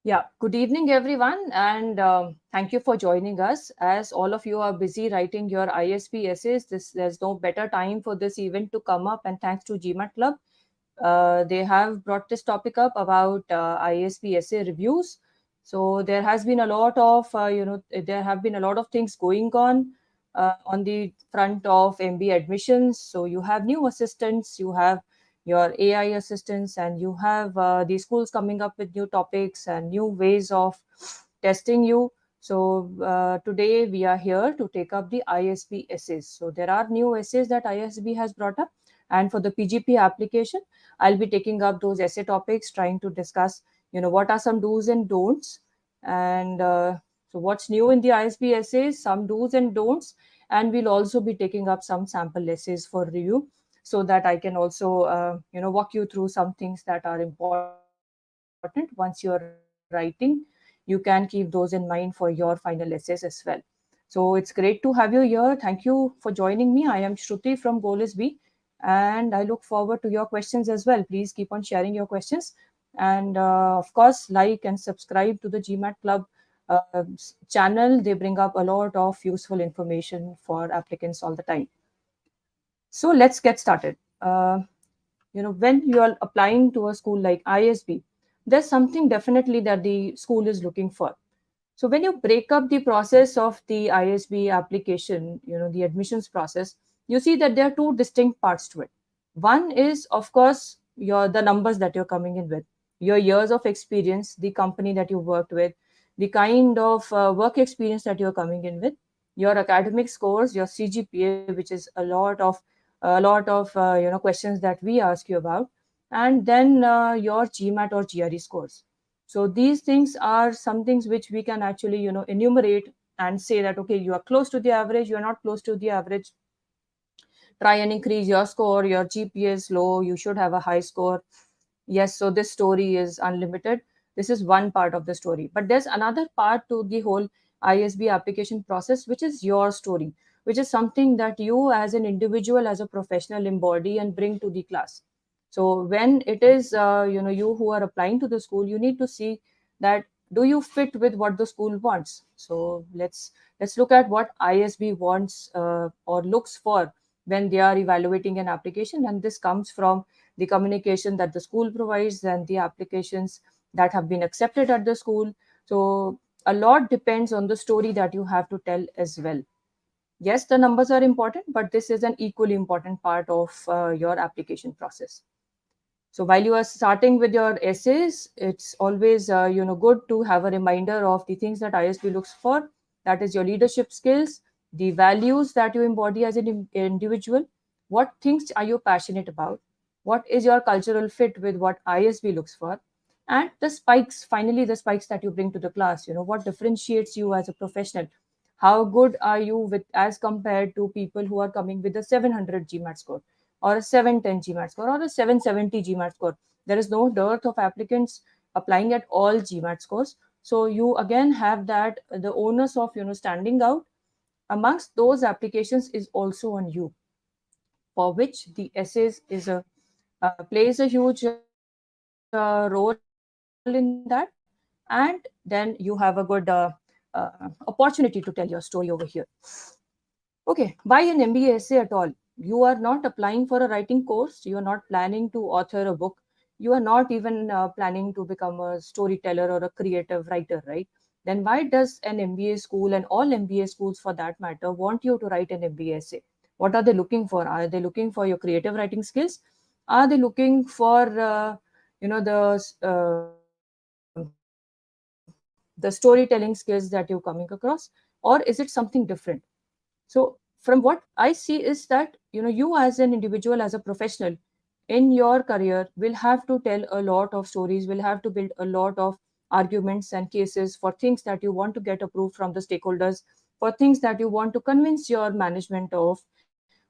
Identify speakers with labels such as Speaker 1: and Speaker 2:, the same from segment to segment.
Speaker 1: Yeah, good evening, everyone, and thank you for joining us. As all of you are busy writing your ISB essays, there's no better time for this event to come up. And thanks to GMAT Club, they have brought this topic up about ISB essay reviews. So there has been a lot of, there have been a lot of things going on the front of MBA admissions. So you have new assistants, you have your AI assistants, and you have the schools coming up with new topics and new ways of testing you. So today we are here to take up the ISB essays. So there are new essays that ISB has brought up, and for the PGP application, I'll be taking up those essay topics, trying to discuss, what are some do's and don'ts, and so what's new in the ISB essays, some do's and don'ts, and we'll also be taking up some sample essays for review so that I can also, walk you through some things that are important. Once you're writing, you can keep those in mind for your final essays as well. So it's great to have you here. Thank you for joining me. I am Shruti from GoalISB, and I look forward to your questions as well. Please keep on sharing your questions. And of course, like and subscribe to the GMAT Club channel. They bring up a lot of useful information for applicants all the time. So let's get started. When you are applying to a school like ISB, there's something definitely that the school is looking for. So when you break up the process of the ISB application, the admissions process, you see that there are two distinct parts to it. One is, of course, the numbers that you're coming in with, your years of experience, the company that you worked with, the kind of work experience that you're coming in with, your academic scores, your CGPA, which is a lot of questions that we ask you about, and then your GMAT or GRE scores. So these things are some things which we can actually, enumerate and say that, okay, you are close to the average, you are not close to the average. Try and increase your score. Your GPA is low, you should have a high score. Yes, so this story is unlimited. This is one part of the story. But there's another part to the whole ISB application process, which is your story, which is something that you as an individual, as a professional, embody and bring to the class. So when it is, you who are applying to the school, you need to see that do you fit with what the school wants. So let's look at what ISB wants or looks for when they are evaluating an application, and this comes from the communication that the school provides and the applications that have been accepted at the school. So a lot depends on the story that you have to tell as well. Yes, the numbers are important, but this is an equally important part of your application process. So while you are starting with your essays, it's always good to have a reminder of the things that ISB looks for. That is your leadership skills, the values that you embody as an individual. What things are you passionate about? What is your cultural fit with what ISB looks for? And the spikes, finally, the spikes that you bring to the class. What differentiates you as a professional? How good are you with as compared to people who are coming with a 700 GMAT score, or a 710 GMAT score, or a 770 GMAT score? There is no dearth of applicants applying at all GMAT scores. So you again have that the onus of standing out amongst those applications is also on you, for which the essays is a plays a huge role in that. And then you have a good opportunity to tell your story over here. Okay, why an MBA essay at all? You are not applying for a writing course. You are not planning to author a book. You are not even planning to become a storyteller or a creative writer, right? Then why does an MBA school, and all MBA schools for that matter, want you to write an MBA essay? What are they looking for? Are they looking for your creative writing skills? Are they looking for, the storytelling skills that you're coming across? Or is it something different? So from what I see is that you as an individual, as a professional, in your career will have to tell a lot of stories, will have to build a lot of arguments and cases for things that you want to get approved from the stakeholders, for things that you want to convince your management of,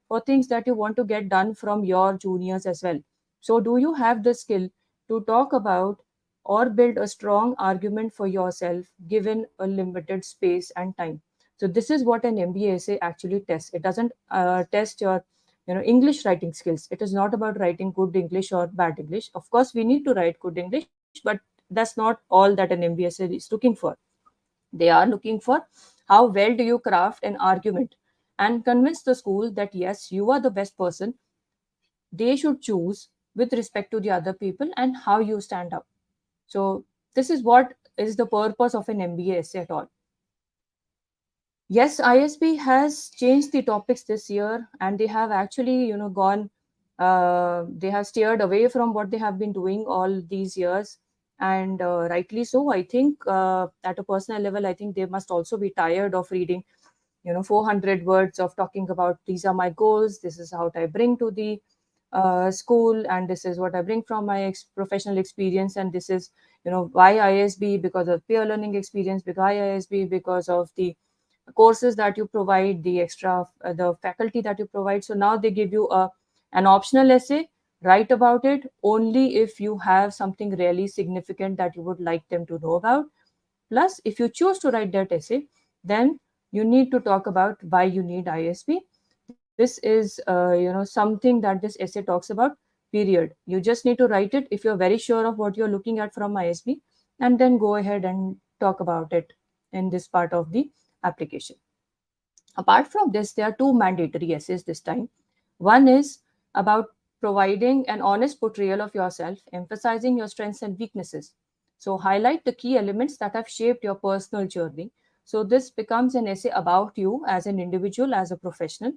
Speaker 1: for things that you want to get done from your juniors as well. So do you have the skill to talk about or build a strong argument for yourself given a limited space and time? So this is what an MBA essay actually tests. It doesn't test your English writing skills. It is not about writing good English or bad English. Of course, we need to write good English, but that's not all that an MBA essay is looking for. They are looking for how well do you craft an argument and convince the school that yes, you are the best person they should choose with respect to the other people and how you stand out. So this is what is the purpose of an MBA essay at all. Yes, ISB has changed the topics this year, and they have actually, gone. They have steered away from what they have been doing all these years, and rightly so. I think at a personal level, I think they must also be tired of reading, 400 words of talking about these are my goals. This is how I bring to the school, and this is what I bring from my professional experience, and this is, why ISB, because of peer learning experience, because ISB, because of the courses that you provide, the extra, the faculty that you provide. So now they give you an optional essay. Write about it only if you have something really significant that you would like them to know about. Plus, if you choose to write that essay, then you need to talk about why you need ISB. This is, something that this essay talks about. Period. You just need to write it if you're very sure of what you're looking at from ISB, and then go ahead and talk about it in this part of the application. Apart from this, there are two mandatory essays this time. One is about providing an honest portrayal of yourself, emphasizing your strengths and weaknesses. So, highlight the key elements that have shaped your personal journey. So, this becomes an essay about you as an individual, as a professional.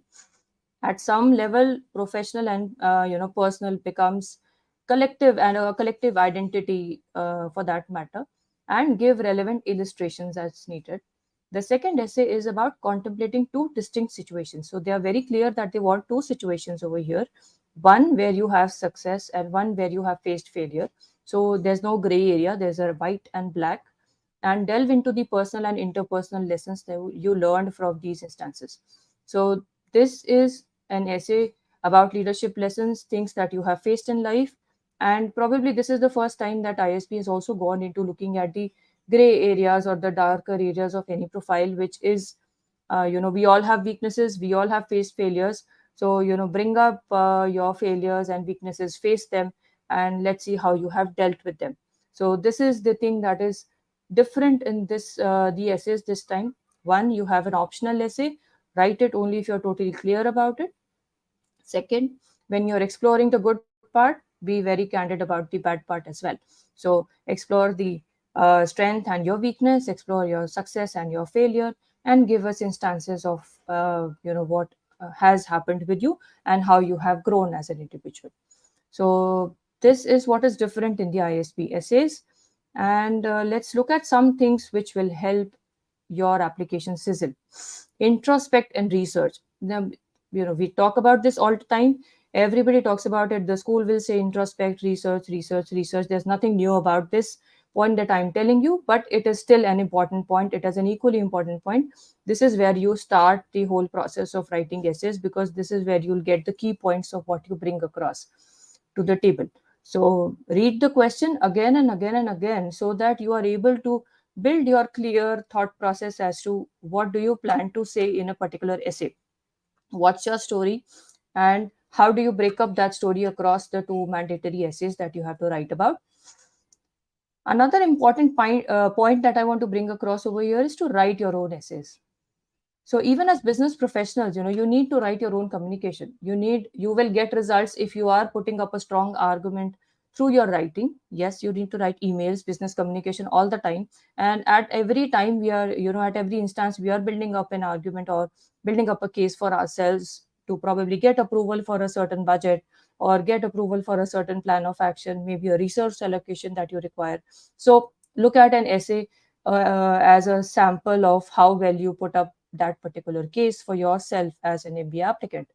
Speaker 1: At some level, professional and personal becomes collective, and a collective identity for that matter, and give relevant illustrations as needed. The second essay is about contemplating two distinct situations. So they are very clear that they want two situations over here, one where you have success and one where you have faced failure. So there's no gray area, there's a white and black, and delve into the personal and interpersonal lessons that you learned from these instances. So this is an essay about leadership lessons, things that you have faced in life. And probably this is the first time that ISP has also gone into looking at the gray areas or the darker areas of any profile, which is, we all have weaknesses, we all have faced failures. So, bring up your failures and weaknesses, face them, and let's see how you have dealt with them. So, this is the thing that is different in this the essays this time. One, you have an optional essay, write it only if you're totally clear about it. Second, when you're exploring the good part, be very candid about the bad part as well. So explore the strength and your weakness, explore your success and your failure, and give us instances of what has happened with you and how you have grown as an individual. So this is what is different in the ISB essays. And let's look at some things which will help your application sizzle. Introspect and research. Now, we talk about this all the time. Everybody talks about it. The school will say introspect, research, research, research. There's nothing new about this point that I'm telling you, but it is still an important point. It is an equally important point. This is where you start the whole process of writing essays, because this is where you'll get the key points of what you bring across to the table. So read the question again and again and again, so that you are able to build your clear thought process as to what do you plan to say in a particular essay. What's your story, and how do you break up that story across the two mandatory essays that you have to write about. Another important point that I want to bring across over here is to write your own essays. So even as business professionals, you need to write your own communication. You will get results if you are putting up a strong argument through your writing. Yes, you need to write emails, business communication all the time. And at every time we are, at every instance, we are building up an argument or building up a case for ourselves to probably get approval for a certain budget or get approval for a certain plan of action, maybe a resource allocation that you require. So look at an essay as a sample of how well you put up that particular case for yourself as an MBA applicant.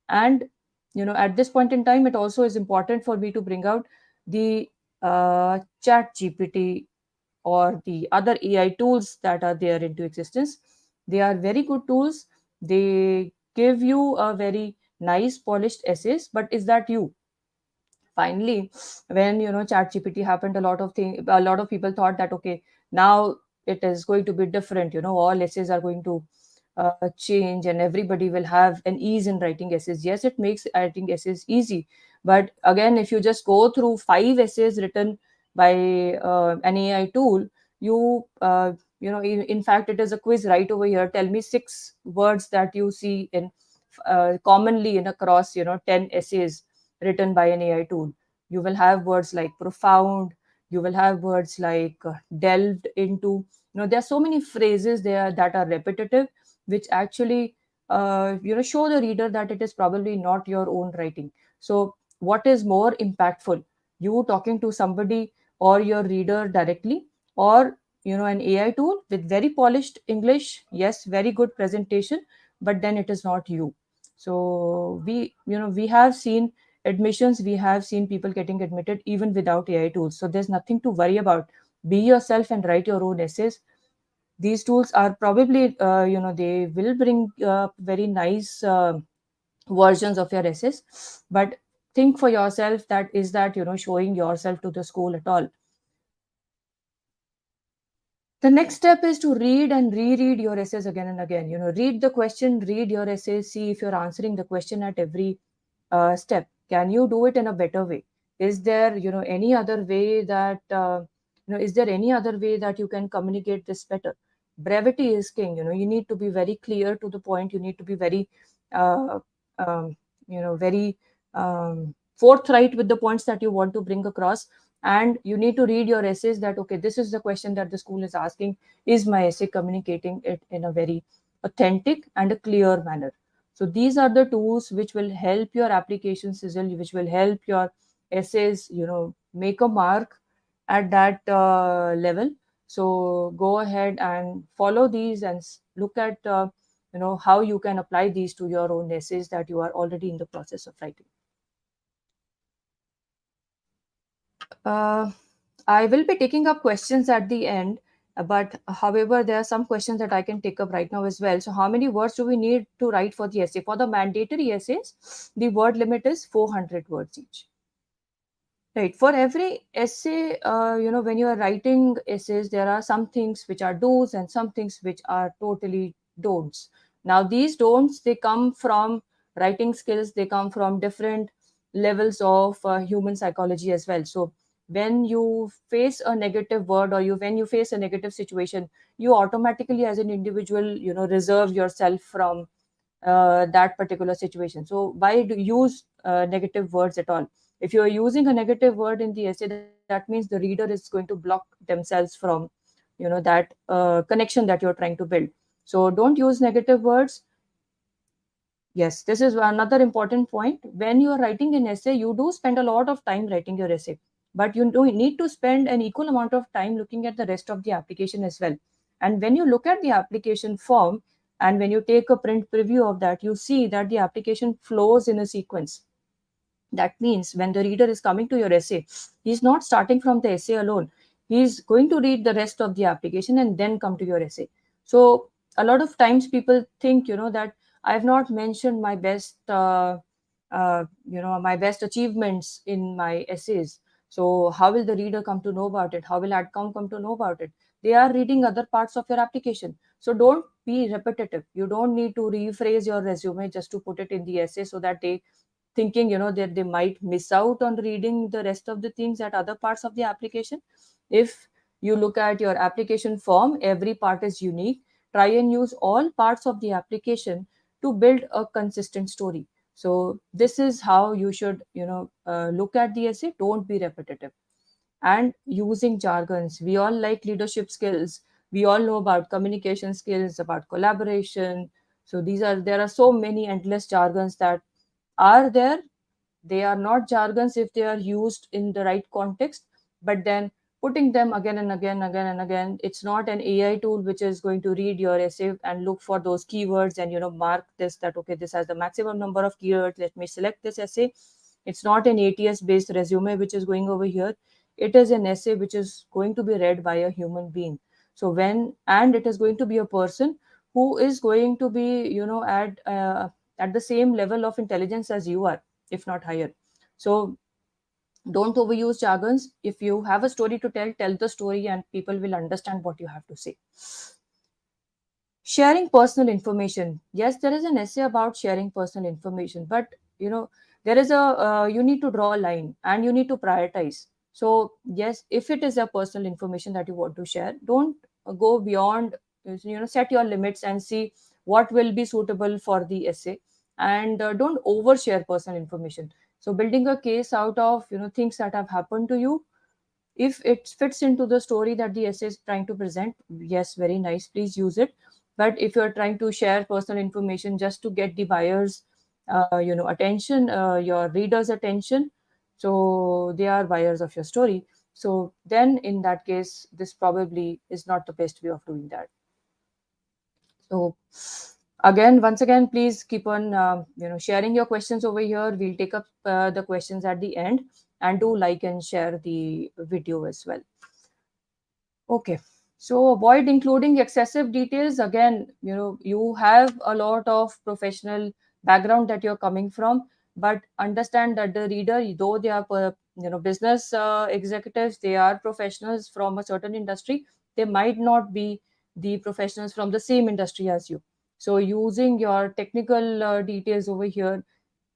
Speaker 1: And at this point in time, it also is important for me to bring out the chat GPT or the other AI tools that are there into existence. They are very good tools. They give you a very nice polished essays, but is that you? Finally, when chat gpt happened, a lot of people thought that okay, now it is going to be different, all essays are going to change and everybody will have an ease in writing essays. Yes, it makes writing essays easy, but again, if you just go through 5 essays written by an AI tool, you in fact, it is a quiz right over here. Tell me six words that you see in commonly in across 10 essays written by an AI tool. You will have words like profound. You will have words like delved into. There are so many phrases there that are repetitive, which actually show the reader that it is probably not your own writing. So what is more impactful, you talking to somebody or your reader directly, or an AI tool with very polished English, yes, very good presentation, but then it is not you. So we have seen admissions, we have seen people getting admitted even without AI tools. So there's nothing to worry about. Be yourself and write your own essays. These tools are probably they will bring very nice versions of your essays, but think for yourself, that is that showing yourself to the school at all. The next step is to read and reread your essays again and again. Read the question, read your essays, see if you're answering the question at every step. Can you do it in a better way? Is there any other way that is there any other way that you can communicate this better? Brevity is king. You need to be very clear to the point. You need to be very uh, very forthright with the points that you want to bring across. And you need to read your essays that, okay, this is the question that the school is asking. Is my essay communicating it in a very authentic and a clear manner? So these are the tools which will help your application sizzle, which will help your essays make a mark at that level. So go ahead and follow these and look at how you can apply these to your own essays that you are already in the process of writing. Uh, I will be taking up questions at the end, but however, there are some questions that I can take up right now as well. So, how many words do we need to write for the essay? For the mandatory essays, the word limit is 400 words each. Right. For every essay, when you are writing essays, there are some things which are do's and some things which are totally don'ts. Now, these don'ts, they come from writing skills, they come from different levels of human psychology as well. So, when you face a negative word, or when you face a negative situation, you automatically, as an individual, reserve yourself from that particular situation. So, why do use negative words at all? If you are using a negative word in the essay, that means the reader is going to block themselves from that connection that you're trying to build. So don't use negative words. Yes, this is another important point. When you are writing an essay, you do spend a lot of time writing your essay, but you do need to spend an equal amount of time looking at the rest of the application as well. And when you look at the application form, and when you take a print preview of that, you see that the application flows in a sequence. That means when the reader is coming to your essay, he's not starting from the essay alone. He's going to read the rest of the application and then come to your essay. So a lot of times people think, that I have not mentioned my best, my best achievements in my essays. So how will the reader come to know about it? How will outcome come to know about it? They are reading other parts of your application. So don't be repetitive. You don't need to rephrase your resume just to put it in the essay so that they thinking that they might miss out on reading the rest of the things at other parts of the application. If you look at your application form, every part is unique. Try and use all parts of the application to build a consistent story. So this is how you should look at the essay. Don't be repetitive. And using jargons, we all like leadership skills, we all know about communication skills, about collaboration. So there are so many endless jargons that are there. They are not jargons if they are used in the right context, but then putting them again and again and again, it's not an AI tool which is going to read your essay and look for those keywords and mark this, that okay, this has the maximum number of keywords, let me select this essay. It's not an ATS based resume which is going over here. It is an essay which is going to be read by a human being. So and it is going to be a person who is going to be at the same level of intelligence as you are, if not higher. So don't overuse jargons. If you have a story to tell, tell the story and people will understand what you have to say. Sharing personal information. Yes, there is an essay about sharing personal information, but there is a you need to draw a line and you need to prioritize. So yes, if it is a personal information that you want to share, don't go beyond, set your limits and see what will be suitable for the essay, and don't overshare personal information. So building a case out of things that have happened to you, if it fits into the story that the essay is trying to present, yes, very nice, please use it. But if you're trying to share personal information just to get the buyers attention, your readers attention, so they are buyers of your story, so then in that case this probably is not the best way of doing that. So once again, please keep on sharing your questions over here. We'll take up the questions at the end, and do like and share the video as well. Okay. So avoid including excessive details. Again, you have a lot of professional background that you're coming from, but understand that the reader, though they are, business executives, they are professionals from a certain industry. They might not be the professionals from the same industry as you. So using your technical details over here,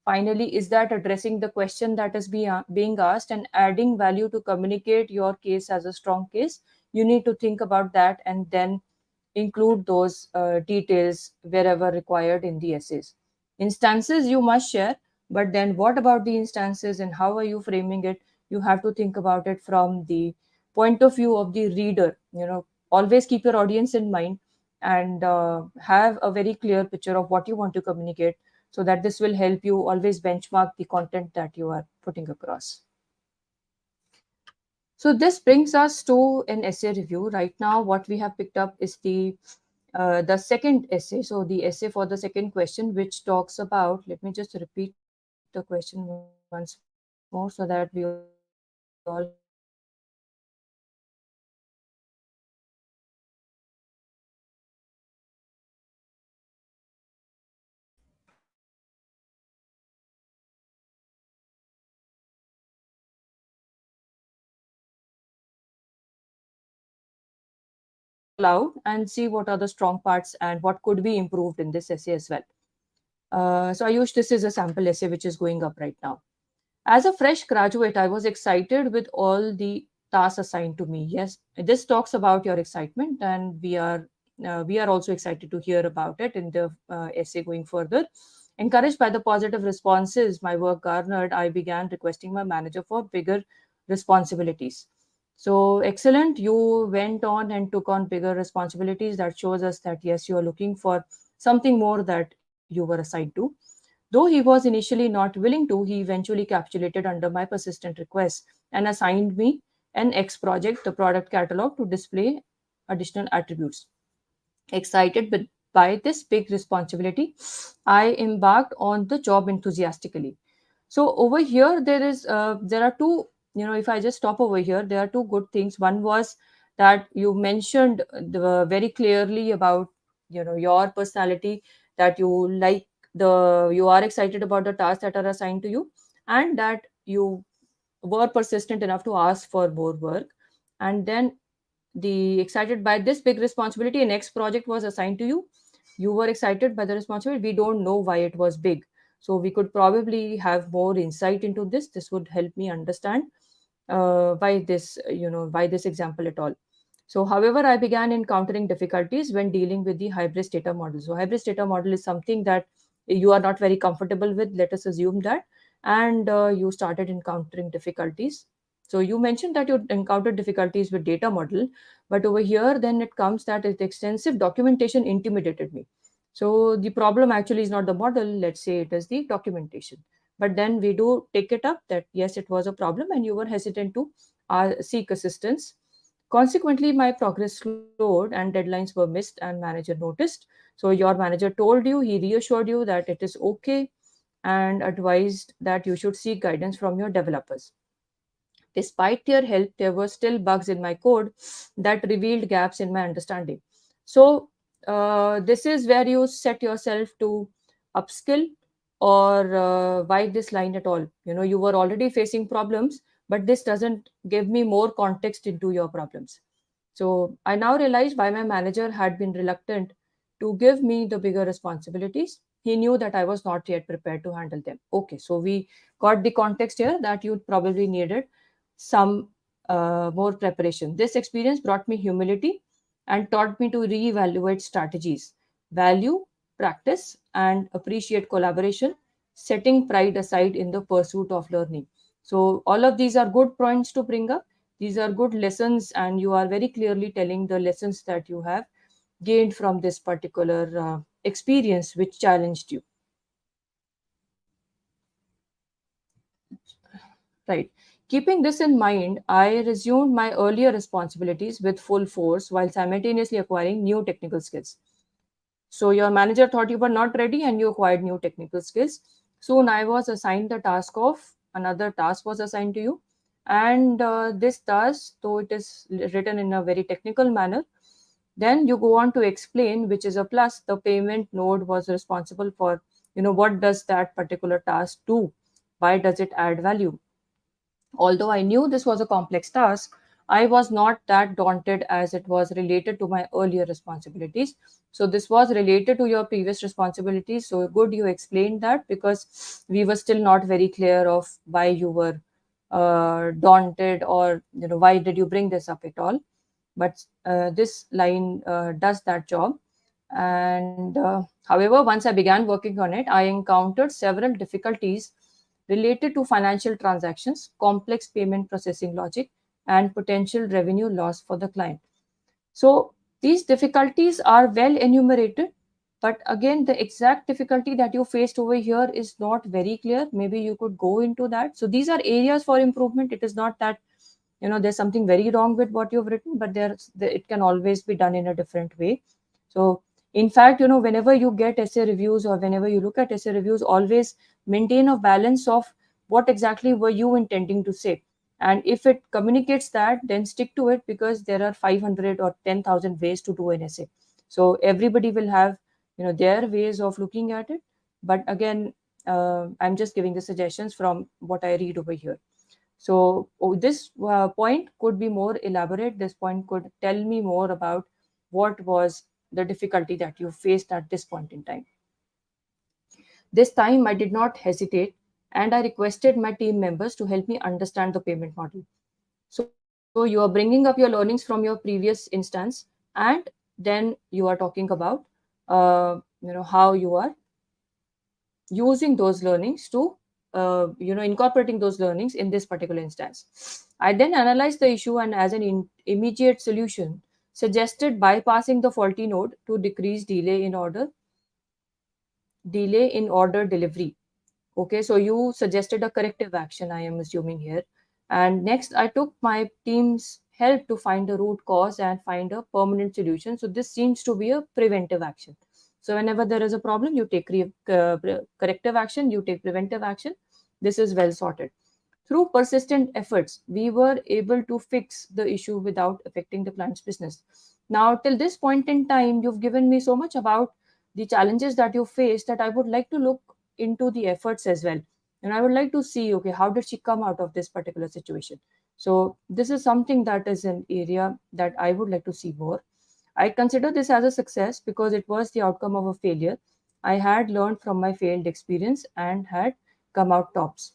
Speaker 1: finally, is that addressing the question that is being asked and adding value to communicate your case as a strong case? You need to think about that and then include those details wherever required in the essays. Instances you must share, but then what about the instances and how are you framing it? You have to think about it from the point of view of the reader. Always keep your audience in mind, and have a very clear picture of what you want to communicate, so that this will help you always benchmark the content that you are putting across. So this brings us to an essay review. Right now, what we have picked up is the second essay. So the essay for the second question, which talks about, let me just repeat the question once more so that we all have it in front of us. So let's read it aloud and see what are the strong parts and what could be improved in this essay as well. So Ayush, this is a sample essay which is going up right now. As a fresh graduate, I was excited with all the tasks assigned to me. Yes, this talks about your excitement, and we are also excited to hear about it in the essay going further. Encouraged by the positive responses my work garnered, I began requesting my manager for bigger responsibilities. So excellent, you went on and took on bigger responsibilities. That shows us that yes, you are looking for something more that you were assigned to. Though he was initially not willing to, he eventually capitulated under my persistent request and assigned me an X project, the product catalog, to display additional attributes. Excited by this big responsibility, I embarked on the job enthusiastically. So over here, there are two. If I just stop over here, there are two good things. One was that you mentioned very clearly about your personality, that you are excited about the tasks that are assigned to you, and that you were persistent enough to ask for more work. And then the excited by this big responsibility, a next project was assigned to you. You were excited by the responsibility. We don't know why it was big, so we could probably have more insight into this. This would help me understand why this example at all. So however, I began encountering difficulties when dealing with the hybrid data model. So hybrid data model is something that you are not very comfortable with, let us assume that, and you started encountering difficulties. So you mentioned that you encountered difficulties with data model, but over here then it comes that the extensive documentation intimidated me. So the problem actually is not the model, let's say it is the documentation. But then we do take it up that yes, it was a problem and you were hesitant to seek assistance. Consequently, my progress slowed and deadlines were missed and manager noticed. So your manager told you, he reassured you that it is okay and advised that you should seek guidance from your developers. Despite their help, there were still bugs in my code that revealed gaps in my understanding. So, this is where you set yourself to upskill, or why this line at all. You were already facing problems, but this doesn't give me more context into your problems. So, I now realize why my manager had been reluctant to give me the bigger responsibilities. He knew that I was not yet prepared to handle them. Okay, so we got the context here that you probably needed. some more preparation. This experience brought me humility and taught me to reevaluate strategies, value, practice, and appreciate collaboration, setting pride aside in the pursuit of learning. So, all of these are good points to bring up. These are good lessons, and you are very clearly telling the lessons that you have gained from this particular experience which challenged you. Right. Keeping this in mind, I resumed my earlier responsibilities with full force while simultaneously acquiring new technical skills. So, your manager thought you were not ready and you acquired new technical skills. Soon, I was assigned the task of another task was assigned to you. And this task, though it is written in a very technical manner, then you go on to explain, which is a plus. The payment node was responsible for, what does that particular task do? Why does it add value? Although I knew this was a complex task, I was not that daunted as it was related to my earlier responsibilities. So, this was related to your previous responsibilities. So, good you explained that, because we were still not very clear of why you were daunted, or why did you bring this up at all. But this line does that job. And however, once I began working on it, I encountered several difficulties related to financial transactions, complex payment processing logic, and potential revenue loss for the client. So these difficulties are well enumerated, but again, the exact difficulty that you faced over here is not very clear. Maybe you could go into that. So these are areas for improvement. It is not that there's something very wrong with what you've written, but it can always be done in a different way. So in fact, whenever you get essay reviews or whenever you look at essay reviews, always maintain a balance of what exactly were you intending to say. And if it communicates that, then stick to it, because there are 500 or 10,000 ways to do an essay. So everybody will have their ways of looking at it. But again, I'm just giving the suggestions from what I read over here. So this point could be more elaborate. This point could tell me more about what was the difficulty that you faced at this point in time. This time I did not hesitate, and I requested my team members to help me understand the payment model. So you are bringing up your learnings from your previous instance, and then you are talking about how you are using those learnings to incorporating those learnings in this particular instance. I then analyzed the issue and, as an immediate solution, suggested bypassing the faulty node to decrease delay in order delivery. Okay, so you suggested a corrective action, I am assuming here. And next, I took my team's help to find the root cause and find a permanent solution. So this seems to be a preventive action. So whenever there is a problem, you take corrective action, you take preventive action. This is well sorted. Through persistent efforts, we were able to fix the issue without affecting the client's business. Now, till this point in time, you've given me so much about the challenges that you faced that I would like to look into the efforts as well. And I would like to see, okay, how did she come out of this particular situation? So this is something that is an area that I would like to see more. I consider this as a success because it was the outcome of a failure. I had learned from my failed experience and had come out tops.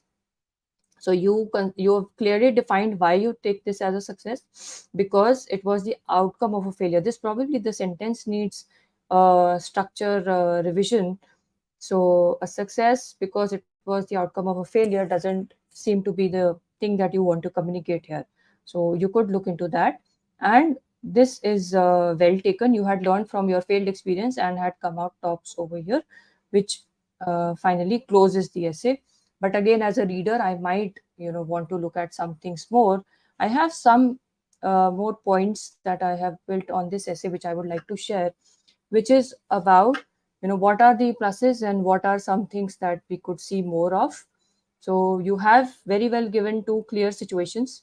Speaker 1: So you have clearly defined why you take this as a success, because it was the outcome of a failure. This probably the sentence needs structure revision. So a success because it was the outcome of a failure doesn't seem to be the thing that you want to communicate here. So you could look into that. And this is well taken. You had learned from your failed experience and had come out tops over here, which finally closes the essay. But again, as a reader, I might want to look at some things more. I have some more points that I have built on this essay, which I would like to share, which is about what are the pluses and what are some things that we could see more of. So you have very well given two clear situations.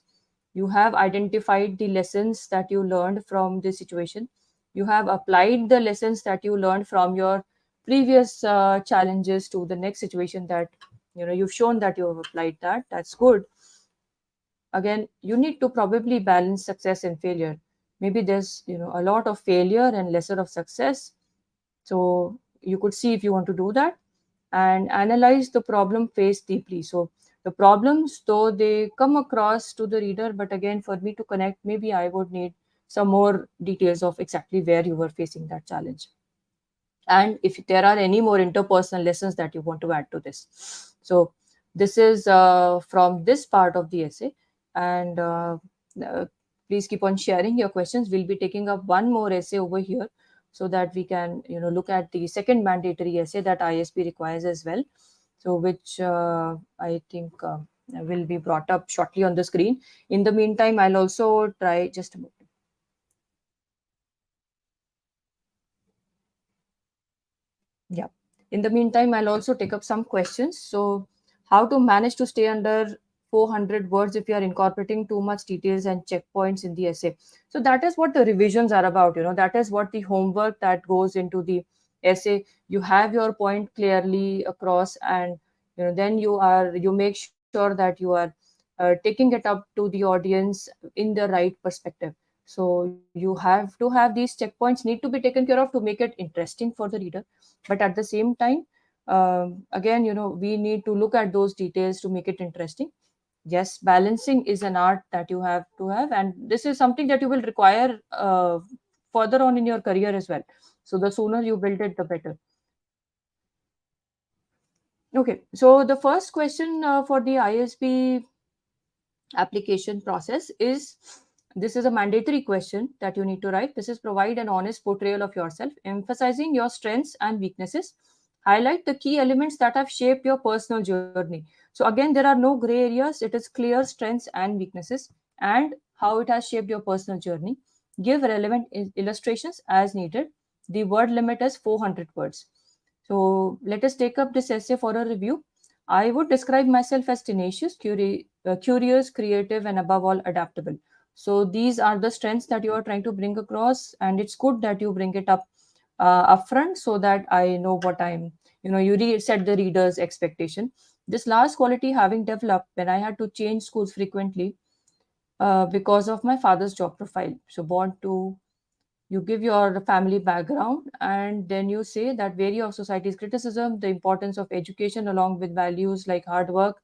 Speaker 1: You have identified the lessons that you learned from this situation. You have applied the lessons that you learned from your previous challenges to the next situation, that you've shown that you have applied that. That's good. Again, you need to probably balance success and failure. Maybe there's a lot of failure and lesser of success. So you could see if you want to do that. and analyze the problem faced deeply. So the problems, though they come across to the reader, but again, for me to connect, maybe I would need some more details of exactly where you were facing that challenge, and if there are any more interpersonal lessons that you want to add to this. So this is from this part of the essay, and uh, please keep on sharing your questions. We'll be taking up one more essay over here, so that we can look at the second mandatory essay that ISB requires as well, so which I think will be brought up shortly on the screen. In the meantime, I'll also try just a moment. Yeah. In the meantime, I'll also take up some questions. So, how to manage to stay under 400 words if you are incorporating too much details and checkpoints in the essay? So, that is what the revisions are about. That is what the homework that goes into the essay. You have your point clearly across, and then you make sure that you are taking it up to the audience in the right perspective. So, you have to have these checkpoints need to be taken care of to make it interesting for the reader, but at the same time, again, we need to look at those details to make it interesting. Yes, balancing is an art that you have to have, and this is something that you will require further on in your career as well. So the sooner you build it, the better. Okay, so the first question for the ISB application process is, this is a mandatory question that you need to write. This is, provide an honest portrayal of yourself, emphasizing your strengths and weaknesses. Highlight the key elements that have shaped your personal journey. So again, there are no gray areas. It is clear strengths and weaknesses and how it has shaped your personal journey. Give relevant illustrations as needed. The word limit is 400 words. So let us take up this essay for a review. I would describe myself as tenacious, curious, creative, and above all, adaptable. So these are the strengths that you are trying to bring across, and it's good that you bring it up upfront, so that I know what I'm, set the reader's expectation. This last quality having developed when I had to change schools frequently because of my father's job profile. So born to, you give your family background, and then you say that vary of society's criticism, the importance of education along with values like hard work,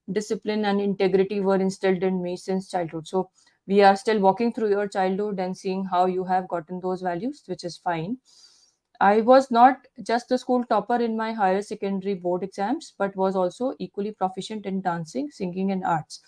Speaker 1: discipline, and integrity were instilled in me since childhood. So we are still walking through your childhood and seeing how you have gotten those values, which is fine. I was not just the school topper in my higher secondary board exams, but was also equally proficient in dancing, singing, and arts.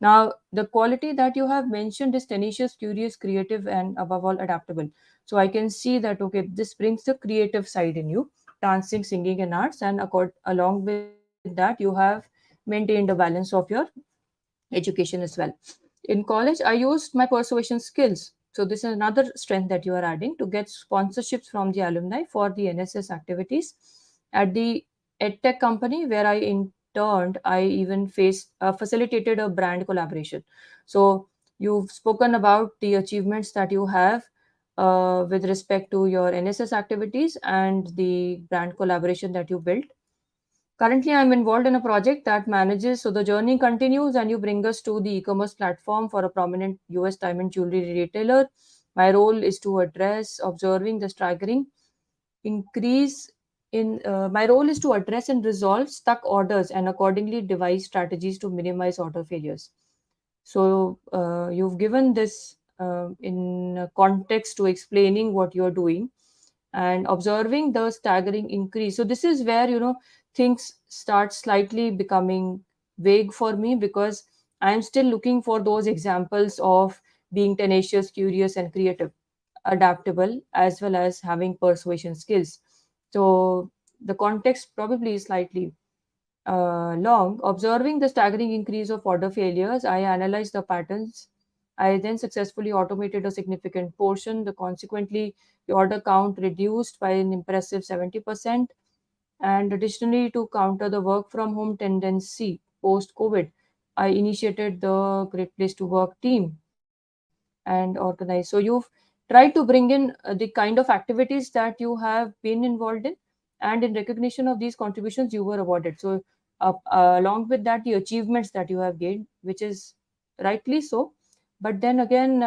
Speaker 1: Now, the quality that you have mentioned is tenacious, curious, creative, and above all, adaptable. So I can see that, okay, this brings the creative side in you, dancing, singing, and arts. And along with that, you have maintained a balance of your education as well. In college, I used my persuasion skills. So this is another strength that you are adding, to get sponsorships from the alumni for the NSS activities. At the EdTech company where I interned, I even facilitated a brand collaboration. So you've spoken about the achievements that you have with respect to your NSS activities and the brand collaboration that you built. Currently, I'm involved in a project that manages, so the journey continues, and you bring us to the e-commerce platform for a prominent US diamond jewelry retailer. My role is to address observing the staggering increase in my role is to address and resolve stuck orders and accordingly devise strategies to minimize order failures. So you've given this in context to explaining what you're doing and observing the staggering increase. So this is where things start slightly becoming vague for me, because I'm still looking for those examples of being tenacious, curious, and creative, adaptable, as well as having persuasion skills. So the context probably is slightly long. Observing the staggering increase of order failures, I analyzed the patterns. I then successfully automated a significant portion. Consequently, the order count reduced by an impressive 70%. And additionally, to counter the work from home tendency post COVID, I initiated the Great Place to Work team and organized. So you've tried to bring in the kind of activities that you have been involved in, and in recognition of these contributions, you were awarded. So along with that, the achievements that you have gained, which is rightly so. But then again,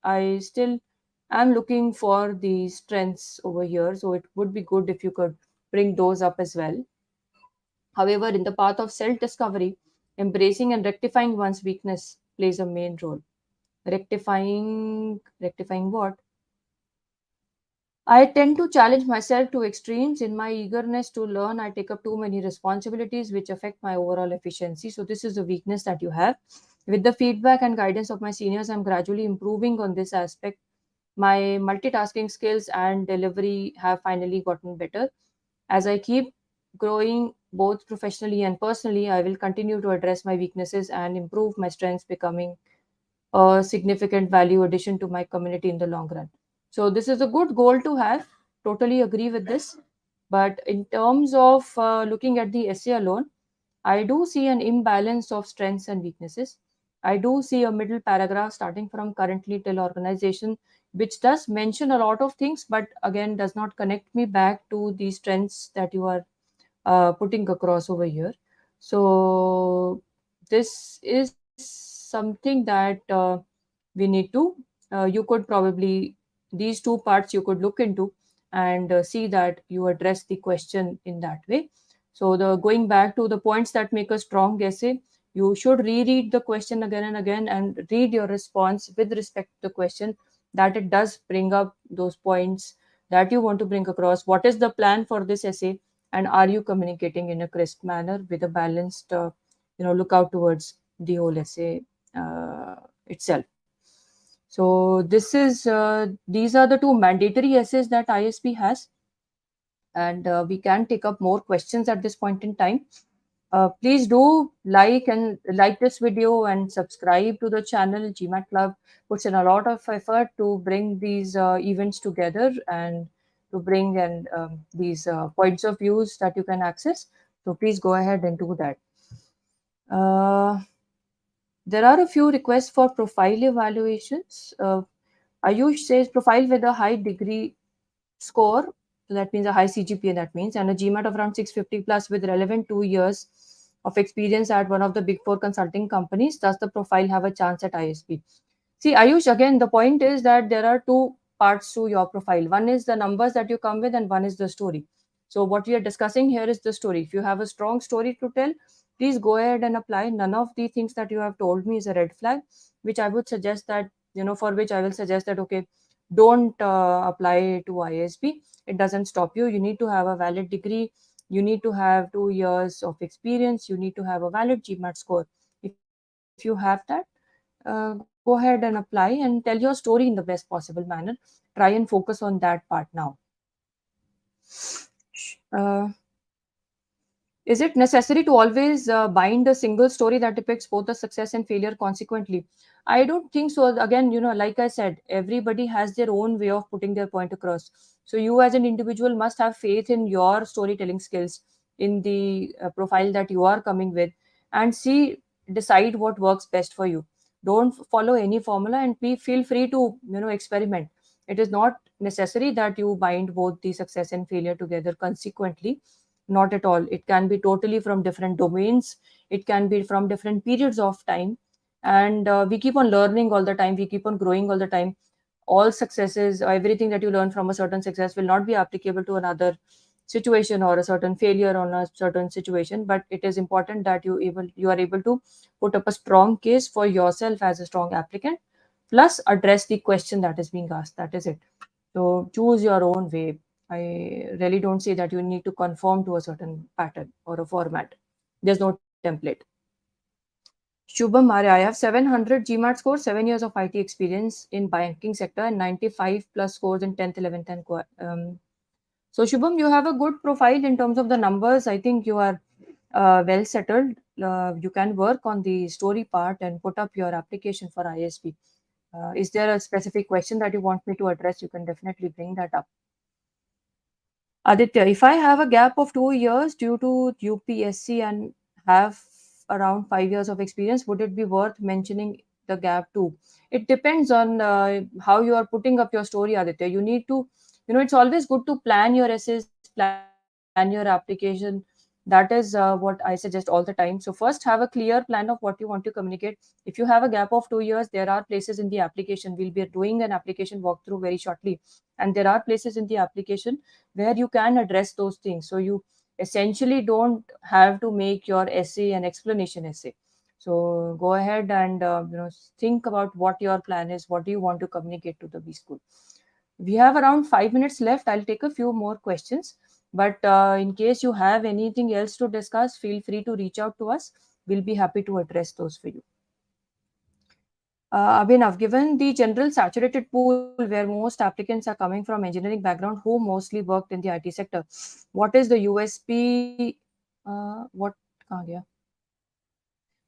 Speaker 1: I still am looking for the strengths over here. So it would be good if you could bring those up as well. However, in the path of self discovery, embracing and rectifying one's weakness plays a main role. Rectifying what? I tend to challenge myself to extremes. In my eagerness to learn, I take up too many responsibilities which affect my overall efficiency. So, this is a weakness that you have. With the feedback and guidance of my seniors, I'm gradually improving on this aspect. My multitasking skills and delivery have finally gotten better. As I keep growing both professionally and personally, I will continue to address my weaknesses and improve my strengths, becoming a significant value addition to my community in the long run. So this is a good goal to have. Totally agree with this. But in terms of looking at the essay alone, I do see an imbalance of strengths and weaknesses. I do see a middle paragraph starting from currently till organization, which does mention a lot of things, but again does not connect me back to the strengths that you are putting across over here. So this is something that we need to. You could probably these two parts you could look into and see that you address the question in that way. So the going back to the points that make a strong essay, you should reread the question again and again and read your response with respect to the question, that it does bring up those points that you want to bring across. What is the plan for this essay, and are you communicating in a crisp manner with a balanced look out towards the whole essay itself. So these are the two mandatory essays that ISB has, and we can take up more questions at this point in time. Please do like this video and subscribe to the channel. GMAT Club puts in a lot of effort to bring these events together and to bring and these points of views that you can access. So please go ahead and do that. Uh, there are a few requests for profile evaluations. Ayush says profile with a high degree score, so that means a high CGPA, that means, and a GMAT of around 650 plus with relevant 2 years of experience at one of the big four consulting companies. Does the profile have a chance at ISB? See, Ayush, again, the point is that there are two parts to your profile. One is the numbers that you come with, and one is the story. So, what we are discussing here is the story. If you have a strong story to tell, please go ahead and apply. None of the things that you have told me is a red flag, which I would suggest that, for which I will suggest that, okay, don't apply to ISB. It doesn't stop you. You need to have a valid degree. You need to have 2 years of experience. You need to have a valid GMAT score. If you have that, go ahead and apply and tell your story in the best possible manner. Try and focus on that part now. Uh, Is it necessary to always bind a single story that depicts both the success and failure consequently? I don't think so. Again, like I said, everybody has their own way of putting their point across. So you as an individual must have faith in your storytelling skills, in the profile that you are coming with, and decide what works best for you. Don't follow any formula, and feel free to, experiment. It is not necessary that you bind both the success and failure together consequently. Not at all. It can be totally from different domains. It can be from different periods of time. And we keep on learning all the time. We keep on growing all the time. All successes, everything that you learn from a certain success will not be applicable to another situation, or a certain failure on a certain situation. But it is important that you are able to put up a strong case for yourself as a strong applicant, plus address the question that is being asked. That is it. So choose your own way. I really don't say that you need to conform to a certain pattern or a format. There's no template. Shubham Maria, I have 700 GMAT scores, 7 years of IT experience in banking sector, and 95 plus scores in 10th, 11th, and so Shubham, you have a good profile in terms of the numbers. I think you are well settled. You can work on the story part and put up your application for ISB. Is there a specific question that you want me to address? You can definitely bring that up. Aditya, if I have a gap of 2 years due to UPSC and have around 5 years of experience, would it be worth mentioning the gap too? It depends on how you are putting up your story, Aditya. You need to, it's always good to plan your essays, plan your application. That is what I suggest all the time. So first, have a clear plan of what you want to communicate. If you have a gap of 2 years, there are places in the application. We'll be doing an application walkthrough very shortly, and there are places in the application where you can address those things. So essentially don't have to make your essay an explanation essay. So go ahead and think about what your plan is. What do you want to communicate to the B school? We have around 5 minutes left. I'll take a few more questions, but in case you have anything else to discuss, feel free to reach out to us. We'll be happy to address those for you. Abhinav, given the general saturated pool where most applicants are coming from engineering background who mostly worked in the IT sector, what is the USP? What?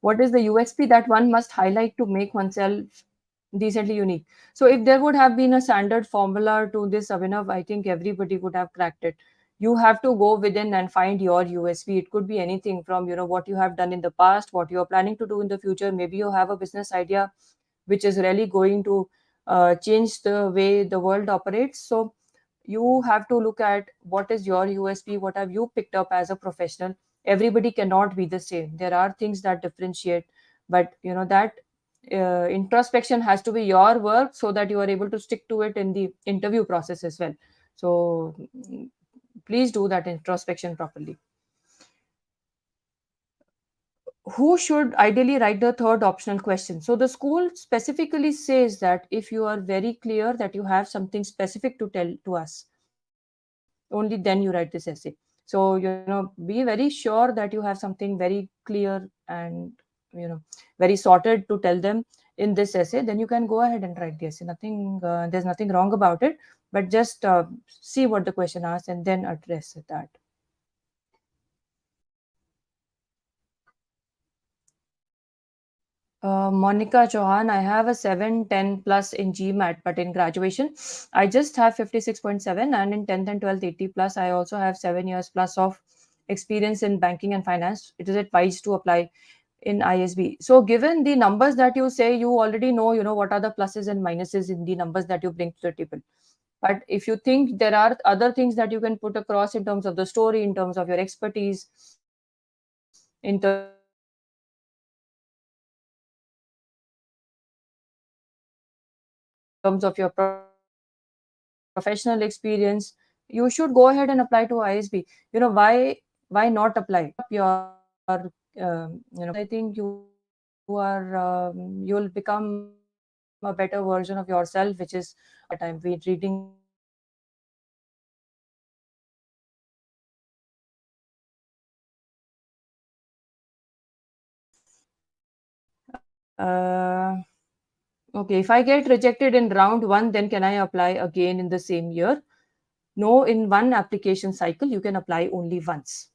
Speaker 1: What is the USP that one must highlight to make oneself decently unique? So, if there would have been a standard formula to this, Abhinav, I think everybody would have cracked it. You have to go within and find your USP. It could be anything from what you have done in the past, what you are planning to do in the future. Maybe you have a business idea which is really going to change the way the world operates. So you have to look at what is your USP, what have you picked up as a professional. Everybody cannot be the same. There are things that differentiate, but that introspection has to be your work so that you are able to stick to it in the interview process as well. So please do that introspection properly. Who should ideally write the third optional question? So the school specifically says that if you are very clear that you have something specific to tell to us, only then you write this essay. So be very sure that you have something very clear and very sorted to tell them in this essay. Then you can go ahead and write the essay. There's nothing wrong about it, but just see what the question asks and then address that. Monica Chauhan, I have a 710 plus in GMAT, but in graduation, I just have 56.7, and in 10th and 12th, 80 plus. I also have 7 years plus of experience in banking and finance. It is advised to apply in ISB. So, given the numbers that you say, you already know, what are the pluses and minuses in the numbers that you bring to the table. But if you think there are other things that you can put across in terms of the story, in terms of your expertise, in terms of your professional experience, you should go ahead and apply to ISB. Why not apply? Your I think you'll become a better version of yourself, which is what I'm reading the essay. Okay, if I get rejected in round one, then can I apply again in the same year? No, in one application cycle, you can apply only once.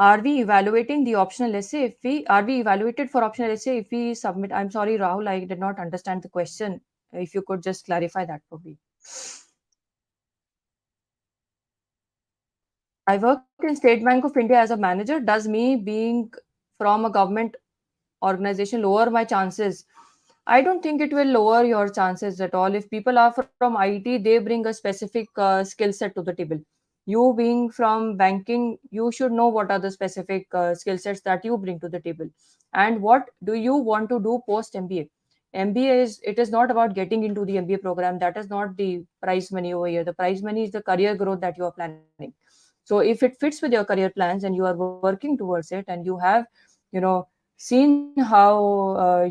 Speaker 1: Are we evaluating the optional essay if we are we evaluated for optional essay if we submit? I'm sorry, Rahul, I did not understand the question. If you could just clarify that for me. I work in State Bank of India as a manager. Does me being from a government organization lower my chances? I don't think it will lower your chances at all. If people are from IT, they bring a specific skill set to the table. You being from banking, you should know what are the specific skill sets that you bring to the table. And what do you want to do post MBA? MBA it is not about getting into the MBA program. That is not the prize money over here. The prize money is the career growth that you are planning. So if it fits with your career plans and you are working towards it and you have, you know, seen how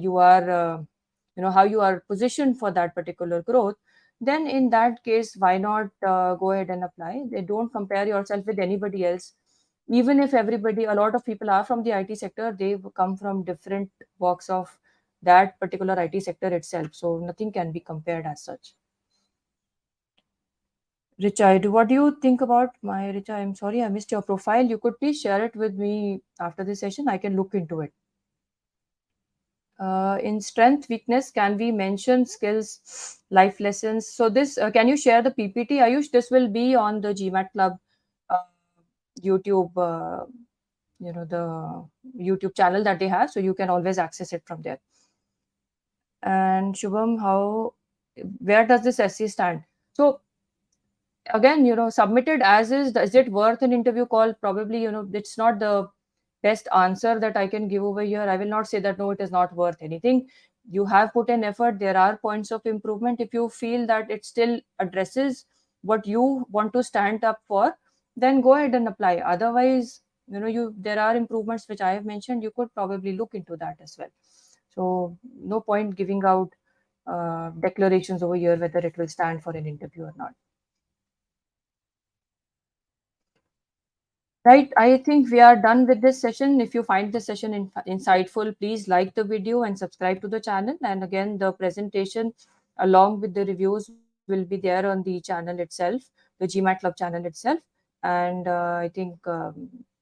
Speaker 1: how you are positioned for that particular growth, then in that case, why not go ahead and apply? They don't compare yourself with anybody else. Even if everybody, a lot of people are from the IT sector, they come from different walks of that particular IT sector itself. So nothing can be compared as such. Richa, what do you think about my Richa? I'm sorry, I missed your profile. You could please share it with me after this session. I can look into it. In strength, weakness, can we mention skills, life lessons? So this, can you share the PPT, Ayush? This will be on the GMAT Club uh, YouTube, the YouTube channel that they have. So you can always access it from there. And Shubham, where does this essay stand? So again, submitted as is it worth an interview call? Probably, it's not the best answer that I can give over here. I will not say that no, it is not worth anything. You have put in effort. There are points of improvement. If you feel that it still addresses what you want to stand up for, then go ahead and apply. Otherwise, there are improvements which I have mentioned. You could probably look into that as well. So no point giving out declarations over here whether it will stand for an interview or not. Right, I think we are done with this session. If you find this session insightful, please like the video and subscribe to the channel. And again, the presentation along with the reviews will be there on the channel itself, the GMAT Club channel itself. And I think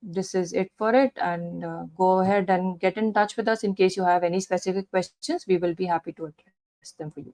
Speaker 1: this is it for it. And go ahead and get in touch with us in case you have any specific questions. We will be happy to address them for you.